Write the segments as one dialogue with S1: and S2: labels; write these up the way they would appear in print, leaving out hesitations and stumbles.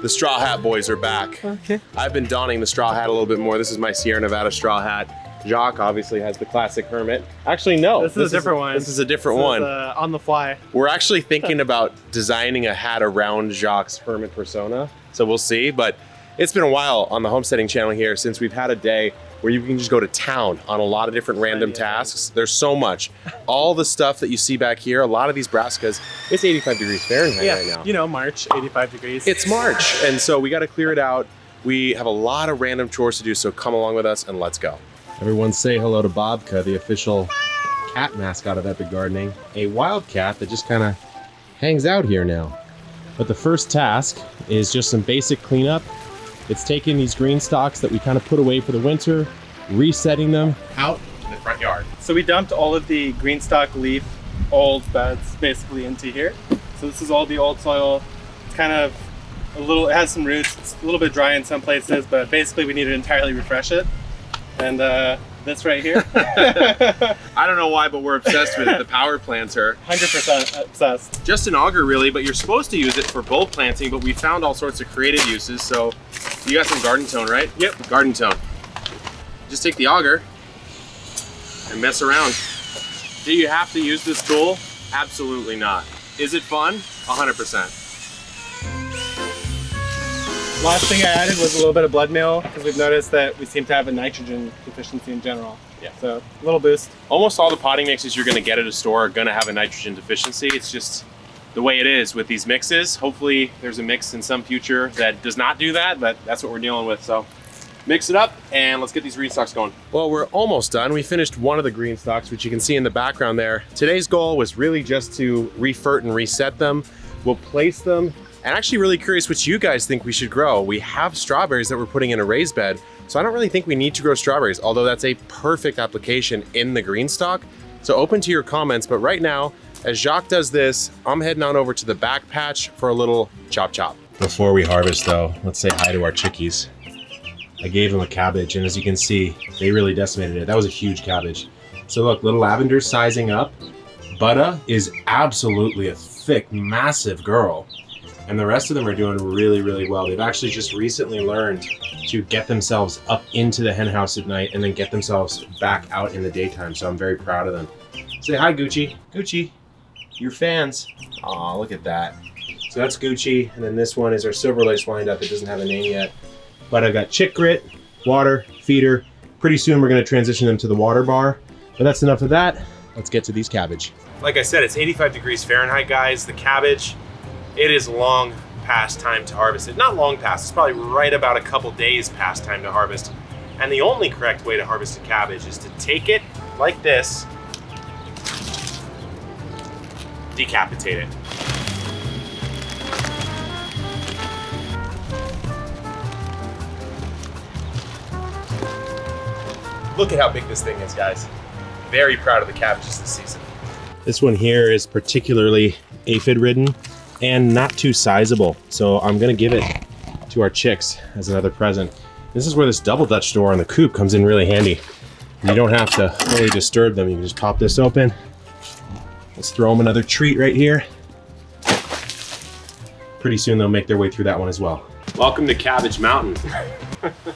S1: The Straw Hat Boys are back.
S2: Okay.
S1: I've been donning the straw hat a little bit more. This is my Sierra Nevada straw hat. Jacques obviously has the classic hermit. Actually, no.
S2: This is a different one.
S1: This is a different one.
S2: On the fly.
S1: We're actually thinking about designing a hat around Jacques' hermit persona. So we'll see, but it's been a while on the homesteading channel here since we've had a day where you can just go to town on a lot of different random tasks. There's so much. All the stuff that you see back here, a lot of these brassicas, it's 85 degrees Fahrenheit right now.
S2: You know, March, 85 degrees.
S1: It's March, and so we got to clear it out. We have a lot of random chores to do, so come along with us and let's go. Everyone say hello to Bobka, the official cat mascot of Epic Gardening. A wild cat that just kind of hangs out here now. But the first task is just some basic cleanup. It's taking these green stalks that we kind of put away for the winter, resetting them out in the front yard.
S2: So we dumped all of the green stalk leaf old beds basically into here. So this is all the old soil. It's kind of it has some roots. It's a little bit dry in some places, but basically we need to entirely refresh it. And this right here.
S1: I don't know why, but we're obsessed with it. The power planter.
S2: 100% obsessed.
S1: Just an auger really, but you're supposed to use it for bulb planting, but we found all sorts of creative uses. So you got some garden tone, right?
S2: Yep.
S1: Garden tone. Just take the auger and mess around. Do you have to use this tool? Absolutely not. Is it fun? 100%.
S2: Last thing I added was a little bit of blood meal because we've noticed that we seem to have a nitrogen deficiency in general.
S1: Yeah.
S2: So a little boost.
S1: Almost all the potting mixes you're gonna get at a store are gonna have a nitrogen deficiency. It's just the way it is with these mixes. Hopefully there's a mix in some future that does not do that, but that's what we're dealing with. So mix it up and let's get these green stalks going. Well, we're almost done. We finished one of the green stalks, which you can see in the background there. Today's goal was really just to refert and reset them. We'll place them. And actually really curious what you guys think we should grow. We have strawberries that we're putting in a raised bed, so I don't really think we need to grow strawberries, although that's a perfect application in the green stalk. So open to your comments, but right now, as Jacques does this, I'm heading on over to the back patch for a little chop chop. Before we harvest though, let's say hi to our chickies. I gave them a cabbage, and as you can see, they really decimated it. That was a huge cabbage. So look, little Lavender's sizing up. Butta is absolutely a thick, massive girl. And the rest of them are doing really, really well. They've actually just recently learned to get themselves up into the hen house at night and then get themselves back out in the daytime. So I'm very proud of them. Say hi, Gucci. Gucci, your fans. Aw, look at that. So that's Gucci. And then this one is our silver lace wind-up. It doesn't have a name yet. But I've got chick grit, water, feeder. Pretty soon we're gonna transition them to the water bar. But that's enough of that. Let's get to these cabbage. Like I said, it's 85 degrees Fahrenheit, guys. The cabbage, it is long past time to harvest it. Not long past, it's probably right about a couple days past time to harvest. And the only correct way to harvest a cabbage is to take it like this, decapitate it. Look at how big this thing is, guys. Very proud of the cabbages this season. This one here is particularly aphid ridden and not too sizable. So I'm gonna give it to our chicks as another present. This is where this double Dutch door on the coop comes in really handy. You don't have to really disturb them. You can just pop this open. Let's throw them another treat right here. Pretty soon they'll make their way through that one as well. Welcome to Cabbage Mountain.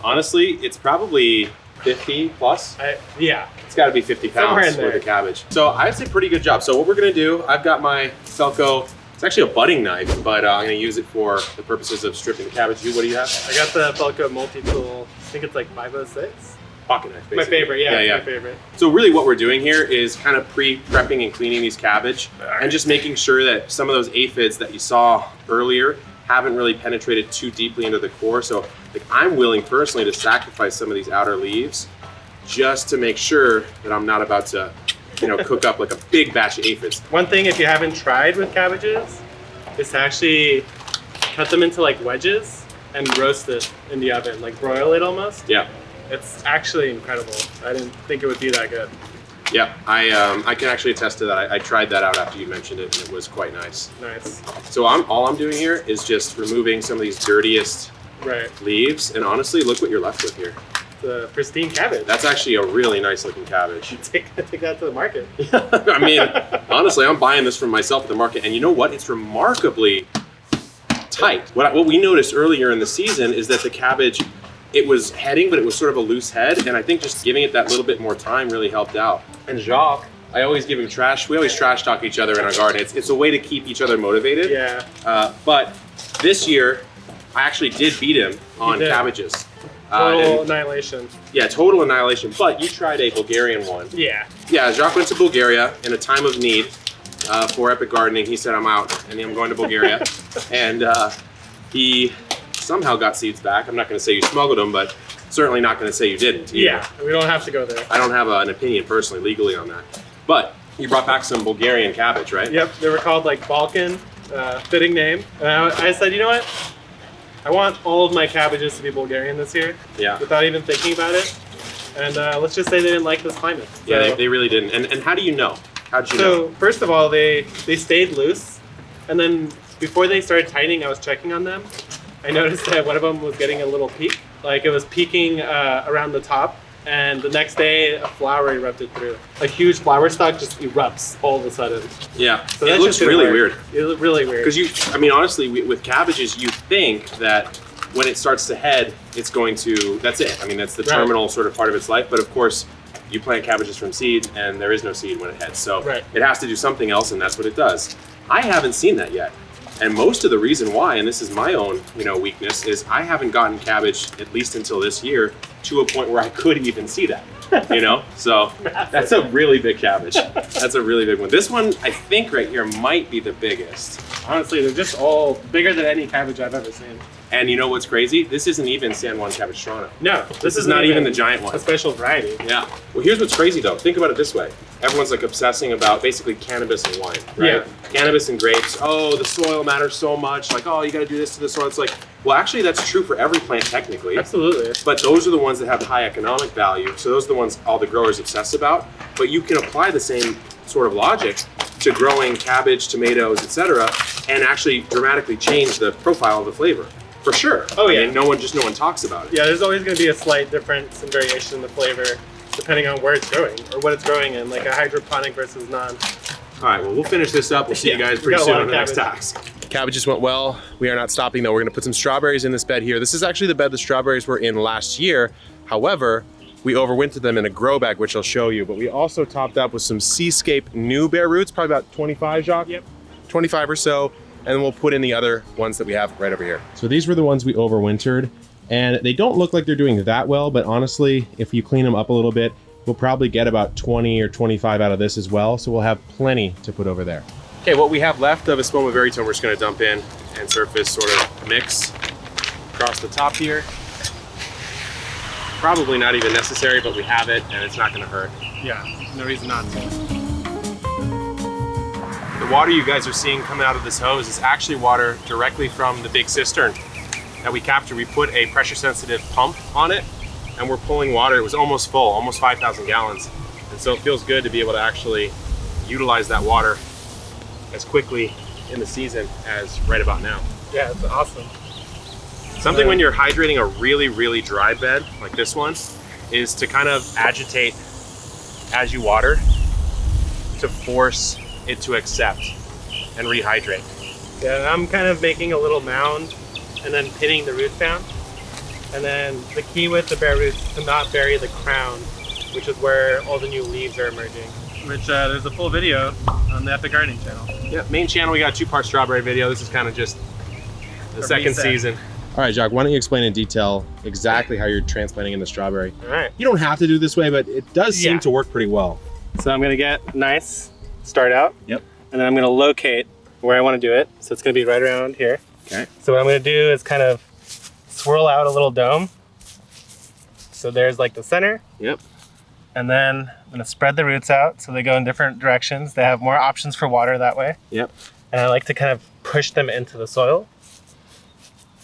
S1: Honestly, it's probably 50 plus.
S2: Yeah.
S1: It's gotta be 50 pounds worth of cabbage. So I'd say pretty good job. So what we're gonna do, I've got my Felco, it's actually a budding knife, but I'm gonna use it for the purposes of stripping the cabbage. What do you have?
S2: I got the Felco multi-tool, I think it's like 506.
S1: Pocket knife, basically.
S2: My favorite, yeah, my favorite.
S1: So really what we're doing here is kind of pre-prepping and cleaning these cabbage and just making sure that some of those aphids that you saw earlier haven't really penetrated too deeply into the core. So like, I'm willing personally to sacrifice some of these outer leaves just to make sure that I'm not about to, cook up like a big batch of aphids.
S2: One thing, if you haven't tried with cabbages, is to actually cut them into like wedges and roast it in the oven, like broil it almost.
S1: Yeah.
S2: It's actually incredible. I didn't think it would be that good.
S1: Yeah, I can actually attest to that. I tried that out after you mentioned it, and it was quite nice.
S2: Nice.
S1: So all I'm doing here is just removing some of these dirtiest leaves, and honestly, look what you're left with here.
S2: The pristine cabbage.
S1: That's actually a really nice looking cabbage.
S2: Take that to the market.
S1: I mean, honestly, I'm buying this from myself at the market, and you know what? It's remarkably tight. What we noticed earlier in the season is that the cabbage, it was heading, but it was sort of a loose head. And I think just giving it that little bit more time really helped out. And Jacques, I always give him trash. We always trash talk each other in our garden. It's a way to keep each other motivated.
S2: Yeah.
S1: But this year, I actually did beat him on cabbages.
S2: Total annihilation.
S1: Yeah, total annihilation. But you tried a Bulgarian one.
S2: Yeah.
S1: Yeah, Jacques went to Bulgaria in a time of need for Epic Gardening. He said, I'm out, and I'm going to Bulgaria. And he somehow got seeds back. I'm not going to say you smuggled them, but certainly not going to say you didn't. Either.
S2: Yeah, we don't have to go there.
S1: I don't have an opinion personally, legally on that. But you brought back some Bulgarian cabbage, right?
S2: Yep, they were called like Balkan, fitting name. And I said, you know what? I want all of my cabbages to be Bulgarian this year.
S1: Yeah.
S2: Without even thinking about it. And let's just say they didn't like this climate.
S1: Yeah, they really didn't. And how do you know? How did you know?
S2: So first of all, they stayed loose. And then before they started tightening, I was checking on them. I noticed that one of them was getting a little peak. Like it was peaking around the top. And the next day, a flower erupted through. A huge flower stalk just erupts all of a sudden.
S1: Yeah,
S2: So
S1: it
S2: that
S1: looks
S2: just didn't
S1: really
S2: work.
S1: weird.
S2: It looked really weird.
S1: Because honestly, with cabbages, you think that when it starts to head, it's going to, that's it. I mean, that's the terminal sort of part of its life. But of course, you plant cabbages from seed and there is no seed when it heads. So it has to do something else, and that's what it does. I haven't seen that yet. And most of the reason why, and this is my own, weakness, is I haven't gotten cabbage, at least until this year, to a point where I could even see that. So that's a really big cabbage. That's a really big one. This one, I think right here might be the biggest.
S2: Honestly, they're just all bigger than any cabbage I've ever seen.
S1: And you know what's crazy? This isn't even San Juan Capistrano.
S2: No,
S1: this is not even the giant one.
S2: A special variety.
S1: Yeah. Well, here's what's crazy though. Think about it this way. Everyone's like obsessing about basically cannabis and wine, right?
S2: Yeah.
S1: Cannabis and grapes. Oh, the soil matters so much. Like, oh, you got to do this to the soil. It's like, well, actually, that's true for every plant technically.
S2: Absolutely.
S1: But those are the ones that have high economic value. So those are the ones all the growers obsess about. But you can apply the same sort of logic to growing cabbage, tomatoes, etc., and actually dramatically change the profile of the flavor. For sure.
S2: Oh yeah.
S1: I mean, no one talks about it.
S2: Yeah, there's always going to be a slight difference and variation in the flavor depending on where it's growing or what it's growing in, like a hydroponic versus non.
S1: All right, well, we'll finish this up. We'll see you guys pretty soon on the next task. Cabbages went well. We are not stopping though. We're gonna put some strawberries in this bed here. This is actually the bed the strawberries were in last year. However, we overwintered them in a grow bag, which I'll show you. But we also topped up with some Seascape new bare roots, probably about 25, Jacques?
S2: Yep.
S1: 25 or so. And then we'll put in the other ones that we have right over here. So these were the ones we overwintered. And they don't look like they're doing that well, but honestly, if you clean them up a little bit, we'll probably get about 20 or 25 out of this as well. So we'll have plenty to put over there. Okay, what we have left of Espoma Veritone, we're just gonna dump in and surface sort of mix across the top here. Probably not even necessary, but we have it and it's not gonna hurt.
S2: Yeah, no reason not to.
S1: The water you guys are seeing coming out of this hose is actually water directly from the big cistern that we captured. We put a pressure sensitive pump on it and we're pulling water. It was almost full, almost 5,000 gallons. And so it feels good to be able to actually utilize that water as quickly in the season as right about now.
S2: Yeah, it's awesome.
S1: Something when you're hydrating a really, really dry bed like this one is to kind of agitate as you water to force it to accept and rehydrate.
S2: Yeah, I'm kind of making a little mound and then pinning the roots down. And then the key with the bare roots is to not bury the crown, which is where all the new leaves are emerging. Which there's a full video on the Epic Gardening channel.
S1: Yeah, main channel, we got a 2-part strawberry video. This is kind of just the second season. All right, Jacques, why don't you explain in detail exactly how you're transplanting in the strawberry?
S2: All right.
S1: You don't have to do this way, but it does seem to work pretty well.
S2: So I'm gonna get nice, start out.
S1: Yep.
S2: And then I'm gonna locate where I wanna do it. So it's gonna be right around here.
S1: Okay.
S2: So what I'm gonna do is kind of swirl out a little dome. So there's like the center.
S1: Yep.
S2: And then I'm gonna spread the roots out so they go in different directions. They have more options for water that way.
S1: Yep.
S2: And I like to kind of push them into the soil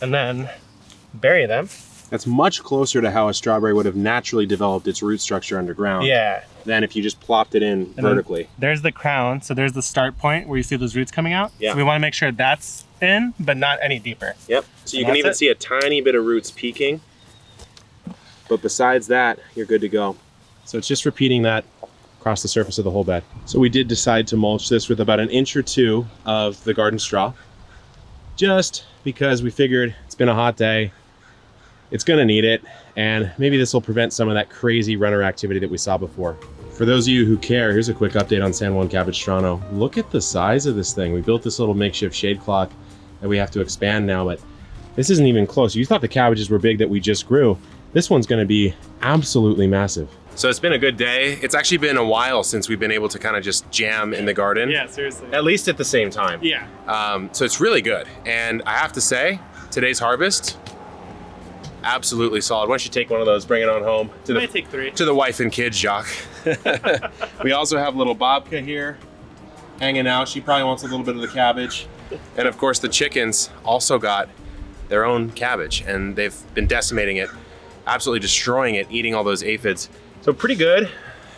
S2: and then bury them.
S1: That's much closer to how a strawberry would have naturally developed its root structure underground.
S2: Yeah.
S1: Than if you just plopped it in vertically.
S2: There's the crown. So there's the start point where you see those roots coming out.
S1: Yeah.
S2: So we want to make sure that's in, but not any deeper.
S1: Yep. So you can even see a tiny bit of roots peeking. But besides that, you're good to go. So it's just repeating that across the surface of the whole bed. So we did decide to mulch this with about 1 inch or 2 of the garden straw. Just because we figured it's been a hot day. It's gonna need it, and maybe this will prevent some of that crazy runner activity that we saw before. For those of you who care, here's a quick update on San Juan Capistrano. Look at the size of this thing. We built this little makeshift shade clock that we have to expand now, but this isn't even close. You thought the cabbages were big that we just grew. This one's gonna be absolutely massive. So it's been a good day. It's actually been a while since we've been able to kind of just jam in the garden.
S2: Yeah, seriously.
S1: At least at the same time.
S2: Yeah.
S1: So it's really good. And I have to say, today's harvest, absolutely solid. Why don't you take one of those, bring it on home to
S2: Might take 3.
S1: the wife and kids, Jacques. We also have little Bobka here hanging out. She probably wants a little bit of the cabbage. And of course the chickens also got their own cabbage, and they've been decimating it, absolutely destroying it, eating all those aphids. So pretty good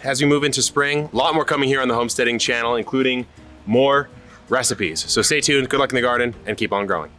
S1: as we move into spring. A lot more coming here on the homesteading channel, including more recipes. So stay tuned, good luck in the garden, and keep on growing.